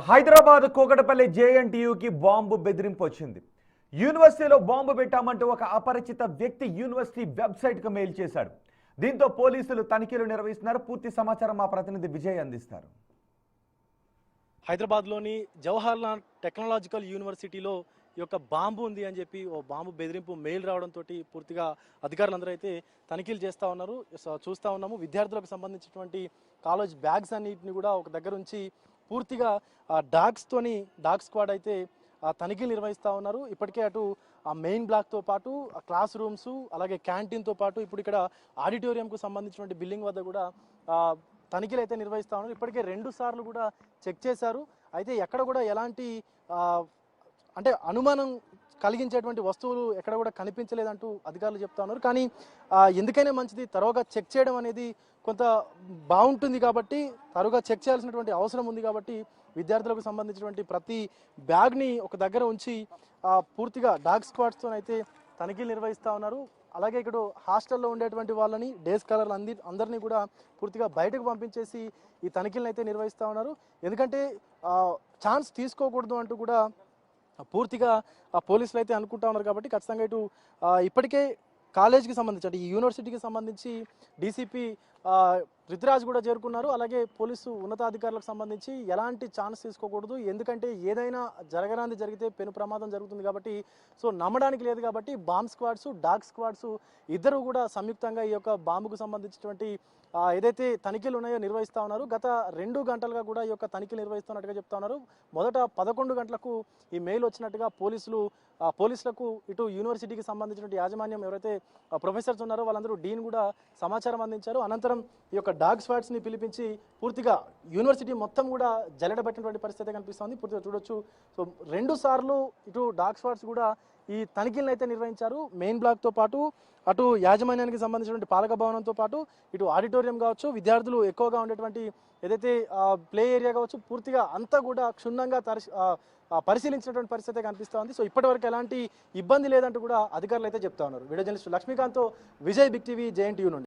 Hyderabad Kukatpally జేఎన్టీయూకి bomb బెదిరింపు వచ్చింది. యూనివర్సిటీలో బాంబు పెట్టామంటూ ఒక అపరిచిత వ్యక్తి యూనివర్సిటీ వెబ్సైట్కు మెయిల్ చేశాడు. దీంతో పోలీసులు తనిఖీలు నిర్వహిస్తున్నారు. పూర్తి సమాచారం మా ప్రతినిధి విజయ్ అందిస్తారు. హైదరాబాద్లోని జవహర్లాల్ టెక్నాలజికల్ యూనివర్సిటీలో ఈ యొక్క బాంబు ఉంది అని చెప్పి ఓ బాంబు బెదిరింపు మెయిల్ రావడంతో పూర్తిగా అధికారులందరూ అయితే తనిఖీలు చేస్తూ ఉన్నారు. చూస్తూ ఉన్నాము విద్యార్థులకు సంబంధించినటువంటి కాలేజ్ బ్యాగ్స్ అన్నింటిని కూడా ఒక దగ్గర ఉంచి పూర్తిగా డాగ్ స్క్వాడ్ అయితే తనిఖీలు నిర్వహిస్తూ ఉన్నారు. ఇప్పటికే అటు ఆ మెయిన్ బ్లాక్తో పాటు క్లాస్ రూమ్స్ అలాగే క్యాంటీన్తో పాటు ఇప్పుడు ఇక్కడ ఆడిటోరియంకు సంబంధించినటువంటి బిల్డింగ్ వద్ద కూడా తనిఖీలు అయితే నిర్వహిస్తూ ఉన్నారు. ఇప్పటికే 2 సార్లు కూడా చెక్ చేశారు. అయితే ఎక్కడ కూడా ఎలాంటి అంటే అనుమానం కలిగించేటువంటి వస్తువులు ఎక్కడ కూడా కనిపించలేదంటూ అధికారులు చెప్తా ఉన్నారు. కానీ ఎందుకైనా మంచిది తరువుగా చెక్ చేయడం అనేది కొంత బాగుంటుంది కాబట్టి తరువుగా చెక్ చేయాల్సినటువంటి అవసరం ఉంది కాబట్టి విద్యార్థులకు సంబంధించినటువంటి ప్రతి బ్యాగ్ని ఒక దగ్గర ఉంచి పూర్తిగా డాగ్ స్క్వాడ్స్తో అయితే తనిఖీలు నిర్వహిస్తూ ఉన్నారు. అలాగే ఇక్కడ హాస్టల్లో ఉండేటువంటి వాళ్ళని డే స్కాలర్లు అందరినీ కూడా పూర్తిగా బయటకు పంపించేసి ఈ తనిఖీలను అయితే నిర్వహిస్తూ ఉన్నారు. ఎందుకంటే ఛాన్స్ తీసుకోకూడదు అంటూ కూడా పూర్తిగా పోలీసులు అయితే అనుకుంటా ఉన్నారు. కాబట్టి ఖచ్చితంగా ఇటు ఇప్పటికే కాలేజీకి సంబంధించి అంటే ఈ యూనివర్సిటీకి సంబంధించి డీసీపీ రితురాజ్ కూడా చేరుకున్నారు. అలాగే పోలీసు ఉన్నతాధికారులకు సంబంధించి ఎలాంటి ఛాన్స్ తీసుకోకూడదు, ఎందుకంటే ఏదైనా జరగరాంది జరిగితే పెను ప్రమాదం జరుగుతుంది కాబట్టి సో నమ్మడానికి లేదు కాబట్టి బాంబ్ స్క్వాడ్స్ డాగ్ స్క్వాడ్స్ ఇద్దరు కూడా సంయుక్తంగా ఈ యొక్క బాంబుకు సంబంధించినటువంటి ఏదైతే తనిఖీలు ఉన్నాయో నిర్వహిస్తూ ఉన్నారు. గత 2 గంటలుగా కూడా ఈ యొక్క తనిఖీలు నిర్వహిస్తున్నట్టుగా చెప్తా ఉన్నారు. మొదట 11 గంటలకు ఈ మెయిల్ వచ్చినట్టుగా పోలీసులకు ఇటు యూనివర్సిటీకి సంబంధించిన యాజమాన్యం ఎవరైతే ప్రొఫెసర్స్ ఉన్నారో వాళ్ళందరూ డీన్ కూడా సమాచారం అందించారు. అనంతరం ఈ యొక్క డాగ్ స్క్వాడ్స్ని పిలిపించి పూర్తిగా యూనివర్సిటీ మొత్తం కూడా జల్లెడబట్టినటువంటి పరిస్థితి కనిపిస్తుంది. పూర్తిగా చూడొచ్చు. సో 2 సార్లు ఇటు డాగ్ స్క్వాడ్స్ కూడా ఈ తనిఖీలను అయితే నిర్వహించారు. మెయిన్ బ్లాక్తో పాటు అటు యాజమాన్యానికి సంబంధించినటువంటి పాలక భవనంతో పాటు ఇటు ఆడిటోరియం కావచ్చు, విద్యార్థులు ఎక్కువగా ఉండేటువంటి ఏదైతే ప్లే ఏరియా కావచ్చు, పూర్తిగా అంతా కూడా క్షుణ్ణంగా పరిశీలించినటువంటి పరిస్థితి కనిపిస్తూ ఉంది. సో ఇప్పటివరకు ఎలాంటి ఇబ్బంది లేదంటూ కూడా అధికారులు అయితే చెప్తా ఉన్నారు. వీడియో జర్నలిస్ట్ లక్ష్మీకాంత్తో విజయ్, బిగ్ టీవీ, జేఎన్టీయూ నుండి.